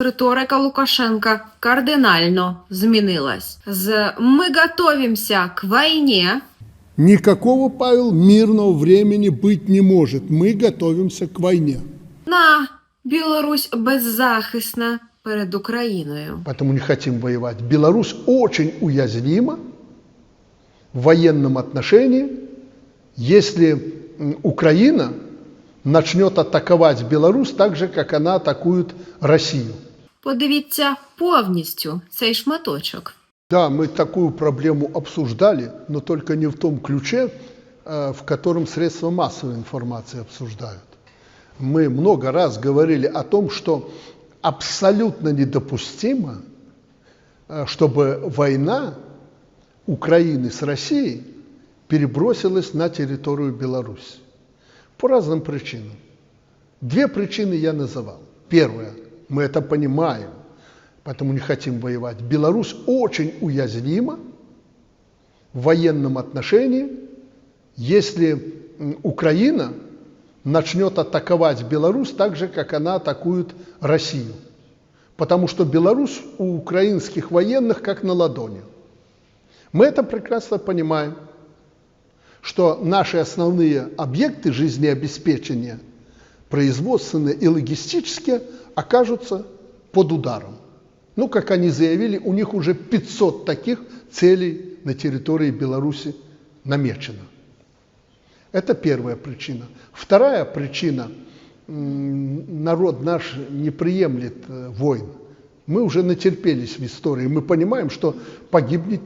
Риторика Лукашенка кардинально змінилась. З «мы готовимся к войне» Никакого, Павел, мирного времени быть не может. Мы готовимся к войне. на «Білорусь беззахисна перед Україною». Поэтому не хотим воевать. Беларусь очень уязвима в военном отношении, если Украина начнет атаковать Беларусь так же, как она атакует Россию. Подивіться повністю цей шматочок. Да, мы такую проблему обсуждали, но только не в том ключе, в котором средства массовой информации обсуждают. Мы много раз говорили о том, что абсолютно недопустимо, чтобы война Украины с Россией перебросилась на территорию Беларуси. По разным причинам. Две причины я называл. Первое, мы это понимаем, поэтому не хотим воевать. Беларусь очень уязвима в военном отношении, если Украина начнет атаковать Беларусь так же, как она атакует Россию. Потому что Беларусь у украинских военных как на ладони. Мы это прекрасно понимаем, что наши основные объекты жизнеобеспечения, производственные и логистические, окажутся под ударом. Ну, как они заявили, у них уже 500 таких целей на территории Беларуси намечено. Это первая причина. Вторая причина – народ наш не приемлет войн. Мы уже натерпелись в истории. Мы понимаем, что погибнет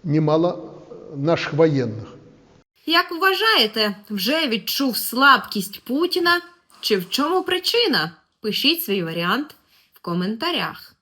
немало наших военных. Як вважаєте, вже відчув слабкість Путіна? Чи в чому причина? Пишіть свій варіант в коментарях.